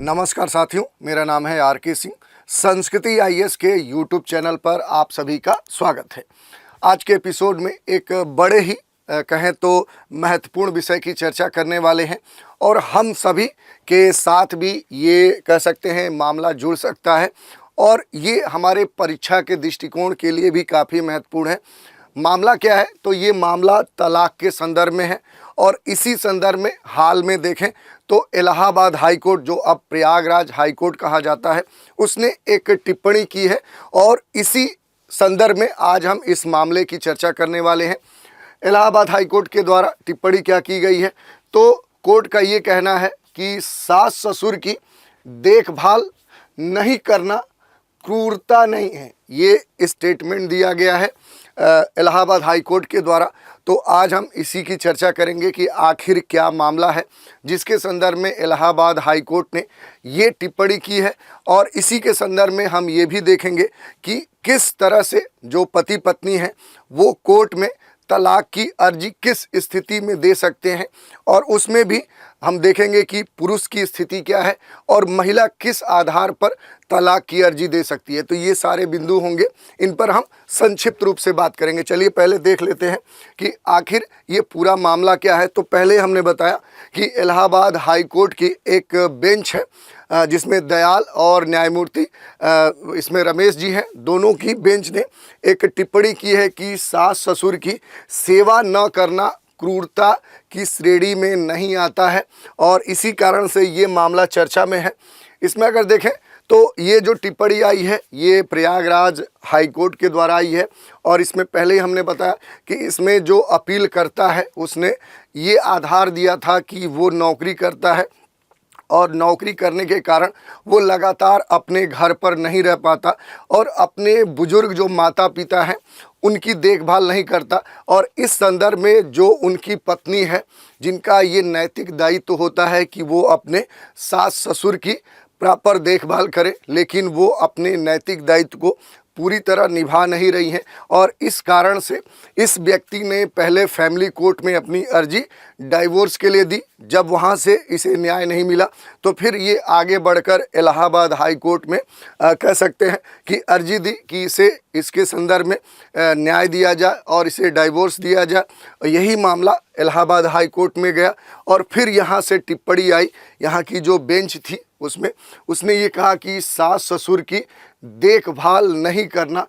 नमस्कार साथियों, मेरा नाम है आर.के. सिंह। संस्कृति आईएएस के यूट्यूब चैनल पर आप सभी का स्वागत है। आज के एपिसोड में एक बड़े ही कहें तो महत्वपूर्ण विषय की चर्चा करने वाले हैं और हम सभी के साथ भी ये कह सकते हैं मामला जुड़ सकता है और ये हमारे परीक्षा के दृष्टिकोण के लिए भी काफ़ी महत्वपूर्ण है। मामला क्या है? तो ये मामला तलाक के संदर्भ में है और इसी संदर्भ में हाल में देखें तो इलाहाबाद हाई कोर्ट, जो अब प्रयागराज हाई कोर्ट कहा जाता है, उसने एक टिप्पणी की है और इसी संदर्भ में आज हम इस मामले की चर्चा करने वाले हैं। इलाहाबाद हाई कोर्ट के द्वारा टिप्पणी क्या की गई है? तो कोर्ट का ये कहना है कि सास ससुर की देखभाल नहीं करना क्रूरता नहीं है। ये स्टेटमेंट दिया गया है इलाहाबाद हाई कोर्ट के द्वारा। तो आज हम इसी की चर्चा करेंगे कि आखिर क्या मामला है जिसके संदर्भ में इलाहाबाद हाई कोर्ट ने ये टिप्पणी की है, और इसी के संदर्भ में हम ये भी देखेंगे कि किस तरह से जो पति पत्नी हैं वो कोर्ट में तलाक की अर्जी किस स्थिति में दे सकते हैं, और उसमें भी हम देखेंगे कि पुरुष की स्थिति क्या है और महिला किस आधार पर तलाक की अर्जी दे सकती है। तो ये सारे बिंदु होंगे, इन पर हम संक्षिप्त रूप से बात करेंगे। चलिए पहले देख लेते हैं कि आखिर ये पूरा मामला क्या है। तो पहले हमने बताया कि इलाहाबाद हाई कोर्ट की एक बेंच है जिसमें दयाल और न्यायमूर्ति इसमें रमेश जी हैं, दोनों की बेंच ने एक टिप्पणी की है कि सास ससुर की सेवा न करना क्रूरता की श्रेणी में नहीं आता है और इसी कारण से ये मामला चर्चा में है। इसमें अगर देखें तो ये जो टिप्पणी आई है ये प्रयागराज हाई कोर्ट के द्वारा आई है और इसमें पहले ही हमने बताया कि इसमें जो अपील करता है उसने ये आधार दिया था कि वो नौकरी करता है और नौकरी करने के कारण वो लगातार अपने घर पर नहीं रह पाता और अपने बुजुर्ग जो माता पिता हैं उनकी देखभाल नहीं करता, और इस संदर्भ में जो उनकी पत्नी है जिनका ये नैतिक दायित्व होता है कि वो अपने सास ससुर की प्रॉपर देखभाल करे, लेकिन वो अपने नैतिक दायित्व को पूरी तरह निभा नहीं रही हैं और इस कारण से इस व्यक्ति ने पहले फैमिली कोर्ट में अपनी अर्जी डाइवोर्स के लिए दी। जब वहाँ से इसे न्याय नहीं मिला तो फिर ये आगे बढ़कर इलाहाबाद हाई कोर्ट में कह सकते हैं कि अर्जी दी कि इसे इसके संदर्भ में न्याय दिया जाए और इसे डाइवोर्स दिया जाए। यही मामला इलाहाबाद हाई कोर्ट में गया और फिर यहाँ से टिप्पणी आई, यहाँ की जो बेंच थी उसमें उसने ये कहा कि सास ससुर की देखभाल नहीं करना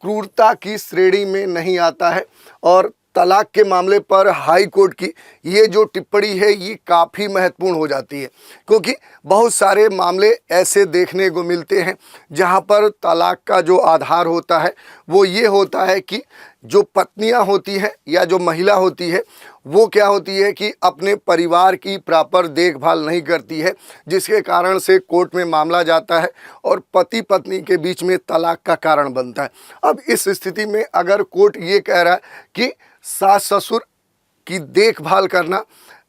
क्रूरता की श्रेणी में नहीं आता है। और तलाक के मामले पर हाई कोर्ट की ये जो टिप्पणी है ये काफ़ी महत्वपूर्ण हो जाती है, क्योंकि बहुत सारे मामले ऐसे देखने को मिलते हैं जहां पर तलाक का जो आधार होता है वो ये होता है कि जो पत्नियां होती हैं या जो महिला होती है वो क्या होती है कि अपने परिवार की प्रॉपर देखभाल नहीं करती है, जिसके कारण से कोर्ट में मामला जाता है और पति पत्नी के बीच में तलाक का कारण बनता है। अब इस स्थिति में अगर कोर्ट ये कह रहा है कि सास ससुर की देखभाल करना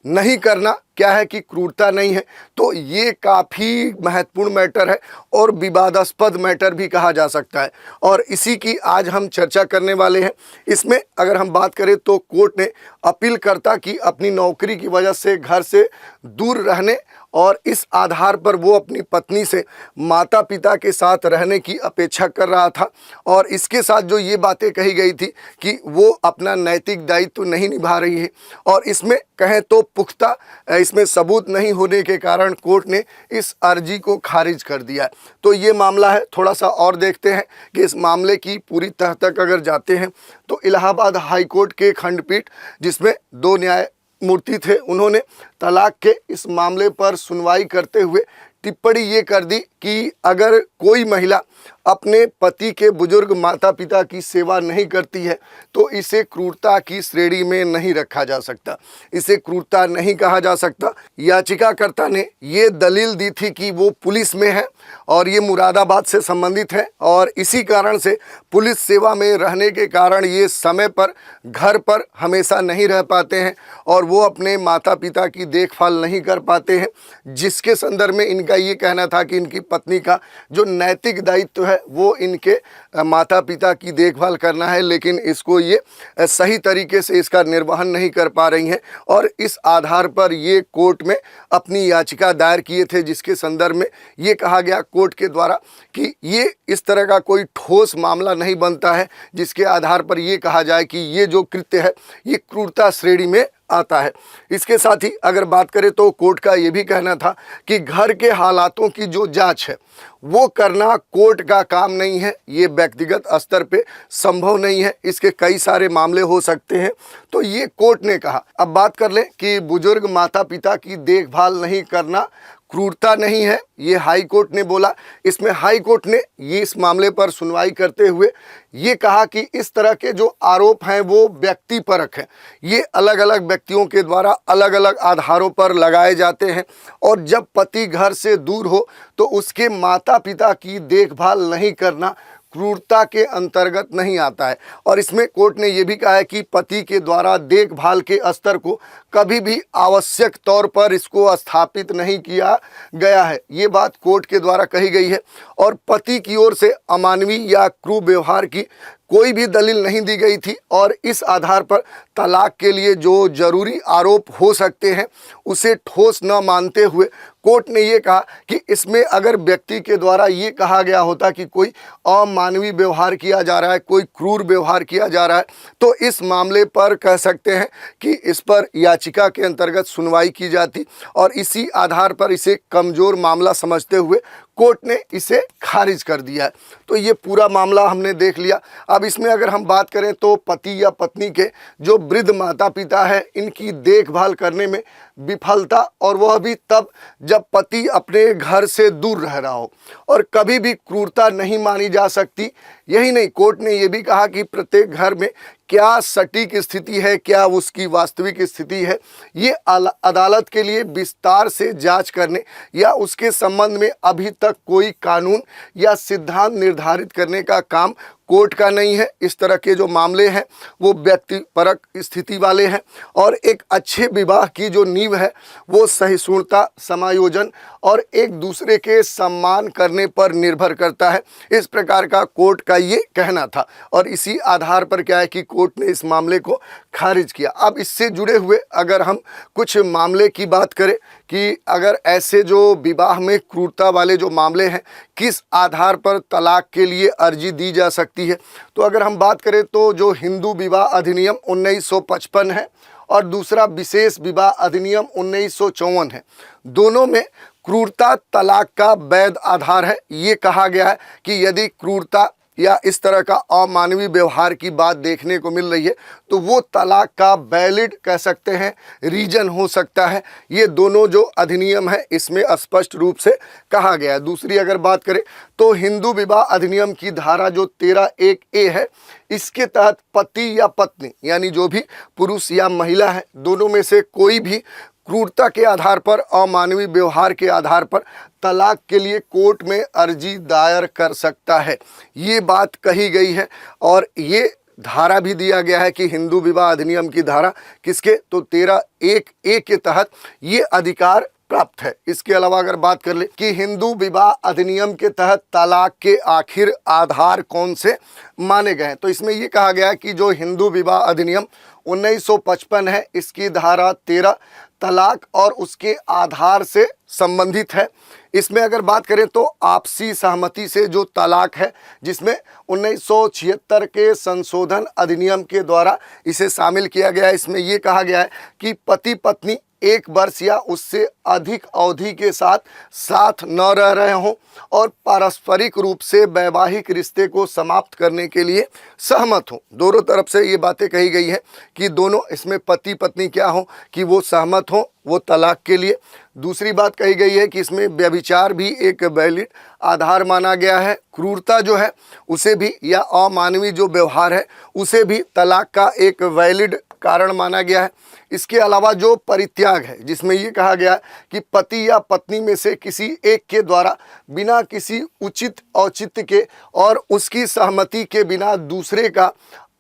नहीं करना क्या है कि क्रूरता नहीं है, तो ये काफ़ी महत्वपूर्ण मैटर है और विवादास्पद मैटर भी कहा जा सकता है और इसी की आज हम चर्चा करने वाले हैं। इसमें अगर हम बात करें तो कोर्ट ने अपील करता कि अपनी नौकरी की वजह से घर से दूर रहने और इस आधार पर वो अपनी पत्नी से माता पिता के साथ रहने की अपेक्षा कर रहा था, और इसके साथ जो ये बातें कही गई थी कि वो अपना नैतिक दायित्व नहीं निभा रही है और इसमें कहें तो पुख्ता इसमें सबूत नहीं होने के कारण कोर्ट ने इस अर्जी को खारिज कर दिया है। तो ये मामला है, थोड़ा सा और देखते हैं कि इस मामले की पूरी तह तक अगर जाते हैं तो इलाहाबाद हाई कोर्ट के खंडपीठ जिसमें दो न्यायमूर्ति थे, उन्होंने तलाक के इस मामले पर सुनवाई करते हुए टिप्पणी ये कर दी कि अगर कोई महिला अपने पति के बुजुर्ग माता पिता की सेवा नहीं करती है तो इसे क्रूरता की श्रेणी में नहीं रखा जा सकता, इसे क्रूरता नहीं कहा जा सकता। याचिकाकर्ता ने ये दलील दी थी कि वो पुलिस में है और ये मुरादाबाद से संबंधित है और इसी कारण से पुलिस सेवा में रहने के कारण ये समय पर घर पर हमेशा नहीं रह पाते हैं और वो अपने माता पिता की देखभाल नहीं कर पाते हैं, जिसके संदर्भ में इनका ये कहना था कि इनकी पत्नी का जो नैतिक दायित्व है है वो इनके माता पिता की देखभाल करना है, लेकिन इसको ये सही तरीके से इसका निर्वहन नहीं कर पा रही हैं और इस आधार पर ये कोर्ट में अपनी याचिका दायर किए थे, जिसके संदर्भ में ये कहा गया कोर्ट के द्वारा कि ये इस तरह का कोई ठोस मामला नहीं बनता है जिसके आधार पर ये कहा जाए कि ये जो कृत्य है ये क्रूरता श्रेणी में आता है। इसके साथ ही अगर बात करें तो कोर्ट का ये भी कहना था कि घर के हालातों की जो जांच है वो करना कोर्ट का काम नहीं है, ये व्यक्तिगत स्तर पे संभव नहीं है, इसके कई सारे मामले हो सकते हैं। तो ये कोर्ट ने कहा। अब बात कर लें कि बुजुर्ग माता पिता की देखभाल नहीं करना क्रूरता नहीं है, ये हाई कोर्ट ने बोला। इसमें हाई कोर्ट ने ये इस मामले पर सुनवाई करते हुए ये कहा कि इस तरह के जो आरोप हैं वो व्यक्तिपरक हैं, ये अलग अलग व्यक्तियों के द्वारा अलग अलग आधारों पर लगाए जाते हैं और जब पति घर से दूर हो तो उसके माता पिता की देखभाल नहीं करना क्रूरता के अंतर्गत नहीं आता है। और इसमें कोर्ट ने यह भी कहा है कि पति के द्वारा देखभाल के स्तर को कभी भी आवश्यक तौर पर इसको स्थापित नहीं किया गया है, ये बात कोर्ट के द्वारा कही गई है। और पति की ओर से अमानवीय या क्रूर व्यवहार की कोई भी दलील नहीं दी गई थी और इस आधार पर तलाक के लिए जो जरूरी आरोप हो सकते हैं उसे ठोस न मानते हुए कोर्ट ने ये कहा कि इसमें अगर व्यक्ति के द्वारा ये कहा गया होता कि कोई अमानवीय व्यवहार किया जा रहा है, कोई क्रूर व्यवहार किया जा रहा है, तो इस मामले पर कह सकते हैं कि इस पर याचिका के अंतर्गत सुनवाई की जाती और इसी आधार पर इसे कमज़ोर मामला समझते हुए कोर्ट ने इसे खारिज कर दिया है। तो ये पूरा मामला हमने देख लिया। अब इसमें अगर हम बात करें तो पति या पत्नी के जो वृद्ध माता पिता है इनकी देखभाल करने में विफलता, और वह भी तब जब पति अपने घर से दूर रह रहा हो, और कभी भी क्रूरता नहीं मानी जा सकती। यही नहीं, कोर्ट ने यह भी कहा कि प्रत्येक घर में क्या सटीक स्थिति है, क्या उसकी वास्तविक स्थिति है, ये अदालत के लिए विस्तार से जांच करने या उसके संबंध में अभी तक कोई कानून या सिद्धांत निर्धारित करने का काम कोर्ट का नहीं है। इस तरह के जो मामले हैं वो व्यक्तिपरक स्थिति वाले हैं और एक अच्छे विवाह की जो नींव है वो सहिष्णुता, समायोजन और एक दूसरे के सम्मान करने पर निर्भर करता है। इस प्रकार का कोर्ट का ये कहना था और इसी आधार पर क्या है कि कोर्ट ने इस मामले को खारिज किया। अब इससे जुड़े हुए अगर हम कुछ मामले की बात करें कि अगर ऐसे जो विवाह में क्रूरता वाले जो मामले हैं किस आधार पर तलाक के लिए अर्जी दी जा सकती है, तो अगर हम बात करें तो जो हिंदू विवाह अधिनियम 1955 है और दूसरा विशेष विवाह अधिनियम 1954 है, दोनों में क्रूरता तलाक का वैध आधार है। ये कहा गया है कि यदि क्रूरता या इस तरह का अमानवीय व्यवहार की बात देखने को मिल रही है तो वो तलाक का वैलिड कह सकते हैं रीजन हो सकता है। ये दोनों जो अधिनियम है इसमें स्पष्ट रूप से कहा गया है। दूसरी अगर बात करें तो हिंदू विवाह अधिनियम की धारा जो 13(1)(a) है, इसके तहत पति या पत्नी यानी जो भी पुरुष या महिला है दोनों में से कोई भी क्रूरता के आधार पर, अमानवीय व्यवहार के आधार पर तलाक के लिए कोर्ट में अर्जी दायर कर सकता है, ये बात कही गई है। और ये धारा भी दिया गया है कि हिंदू विवाह अधिनियम की धारा किसके, तो 13(1)(a) के तहत ये अधिकार प्राप्त है। इसके अलावा अगर बात कर ले कि हिंदू विवाह अधिनियम के तहत तलाक के आखिर आधार कौन से माने गए हैं, तो इसमें ये कहा गया है कि जो हिंदू विवाह अधिनियम 1955 है इसकी धारा 13 तलाक और उसके आधार से संबंधित है। इसमें अगर बात करें तो आपसी सहमति से जो तलाक है, जिसमें 1976 के संशोधन अधिनियम के द्वारा इसे शामिल किया गया है। इसमें ये कहा गया है कि पति पत्नी 1 वर्ष या उससे अधिक अवधि के साथ साथ न रह रहे हों और पारस्परिक रूप से वैवाहिक रिश्ते को समाप्त करने के लिए सहमत हों। दोनों तरफ से ये बातें कही गई हैं कि दोनों इसमें पति पत्नी क्या हो कि वो सहमत हों वो तलाक के लिए। दूसरी बात कही गई है कि इसमें व्यभिचार भी एक वैलिड आधार माना गया है, क्रूरता जो है उसे भी या अमानवीय जो व्यवहार है उसे भी तलाक का एक वैलिड कारण माना गया है। इसके अलावा जो परित्याग है, जिसमें ये कहा गया कि पति या पत्नी में से किसी एक के द्वारा बिना किसी उचित औचित्य के और उसकी सहमति के बिना दूसरे का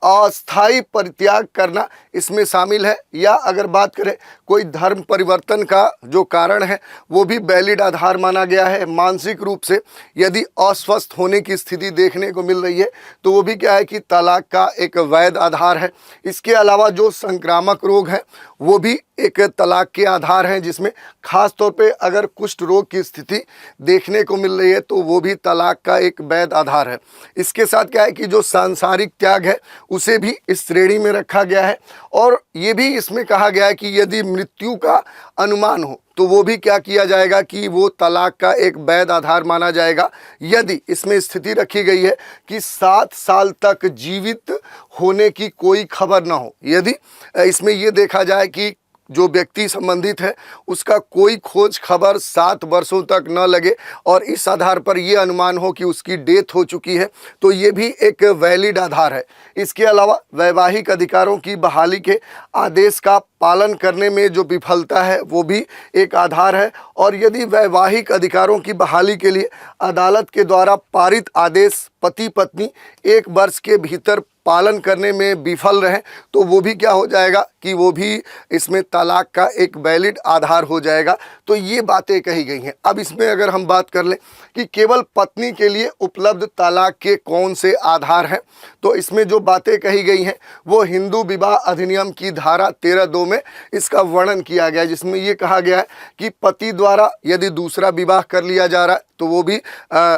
अस्थायी परित्याग करना इसमें शामिल है, या अगर बात करें कोई धर्म परिवर्तन का जो कारण है वो भी वैलिड आधार माना गया है। मानसिक रूप से यदि अस्वस्थ होने की स्थिति देखने को मिल रही है तो वो भी क्या है कि तलाक का एक वैध आधार है। इसके अलावा जो संक्रामक रोग हैं वो भी एक तलाक के आधार हैं, जिसमें खास तौर पे अगर कुष्ठ रोग की स्थिति देखने को मिल रही है तो वो भी तलाक का एक वैध आधार है। इसके साथ क्या है कि जो सांसारिक त्याग है उसे भी इस श्रेणी में रखा गया है, और ये भी इसमें कहा गया है कि यदि मृत्यु का अनुमान हो तो वो भी क्या किया जाएगा कि वो तलाक का एक वैध आधार माना जाएगा, यदि इसमें स्थिति रखी गई है कि 7 साल तक जीवित होने की कोई खबर ना हो। यदि इसमें ये देखा जाए कि जो व्यक्ति संबंधित है उसका कोई खोज खबर 7 वर्षों तक न लगे और इस आधार पर यह अनुमान हो कि उसकी डेथ हो चुकी है, तो ये भी एक वैलिड आधार है। इसके अलावा वैवाहिक अधिकारों की बहाली के आदेश का पालन करने में जो विफलता है वो भी एक आधार है, और यदि वैवाहिक अधिकारों की बहाली के लिए अदालत के द्वारा पारित आदेश पति पत्नी 1 वर्ष के भीतर पालन करने में विफल रहे तो वो भी क्या हो जाएगा कि वो भी इसमें तलाक का एक वैलिड आधार हो जाएगा। तो ये बातें कही गई हैं। अब इसमें अगर हम बात कर लें कि केवल पत्नी के लिए उपलब्ध तलाक के कौन से आधार हैं, तो इसमें जो बातें कही गई हैं वो हिंदू विवाह अधिनियम की धारा 13(2) में इसका वर्णन किया गया है, जिसमें ये कहा गया है कि पति द्वारा यदि दूसरा विवाह कर लिया जा रहा है तो वो भी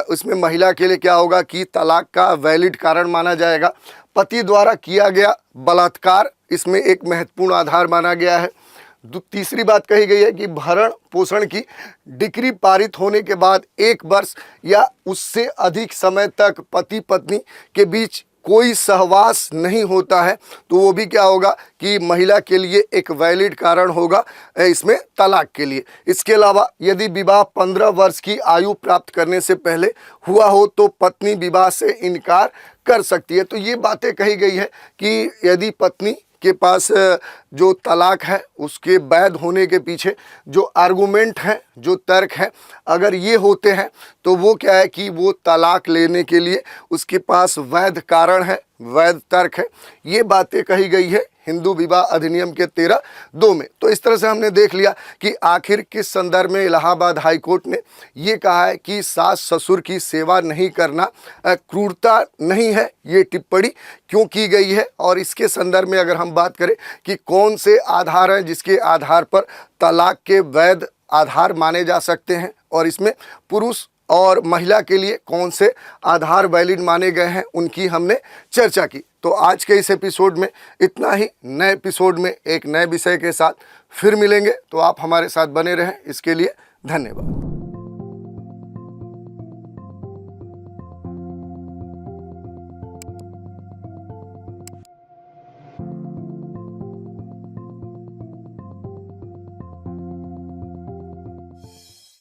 उसमें महिला के लिए क्या होगा कि तलाक का वैलिड कारण माना जाएगा। पति द्वारा किया गया बलात्कार इसमें एक महत्वपूर्ण आधार माना गया है। तीसरी बात कही गई है कि भरण पोषण की डिक्री पारित होने के बाद 1 वर्ष या उससे अधिक समय तक पति पत्नी के बीच कोई सहवास नहीं होता है तो वो भी क्या होगा कि महिला के लिए एक वैलिड कारण होगा इसमें तलाक के लिए। इसके अलावा यदि विवाह 15 वर्ष की आयु प्राप्त करने से पहले हुआ हो तो पत्नी विवाह से इनकार कर सकती है। तो ये बातें कही गई है कि यदि पत्नी के पास जो तलाक है उसके वैध होने के पीछे जो आर्गूमेंट हैं, जो तर्क हैं, अगर ये होते हैं तो वो क्या है कि वो तलाक लेने के लिए उसके पास वैध कारण है, वैध तर्क है। ये बातें कही गई है हिंदू विवाह अधिनियम के 13(2) में। तो इस तरह से हमने देख लिया कि आखिर किस संदर्भ में इलाहाबाद हाई कोर्ट ने ये कहा है कि सास ससुर की सेवा नहीं करना क्रूरता नहीं है, ये टिप्पणी क्यों की गई है, और इसके संदर्भ में अगर हम बात करें कि कौन से आधार हैं जिसके आधार पर तलाक के वैध आधार माने जा सकते हैं, और इसमें पुरुष और महिला के लिए कौन से आधार वैलिड माने गए हैं, उनकी हमने चर्चा की। तो आज के इस एपिसोड में इतना ही। नए एपिसोड में एक नए विषय के साथ फिर मिलेंगे, तो आप हमारे साथ बने रहें। इसके लिए धन्यवाद।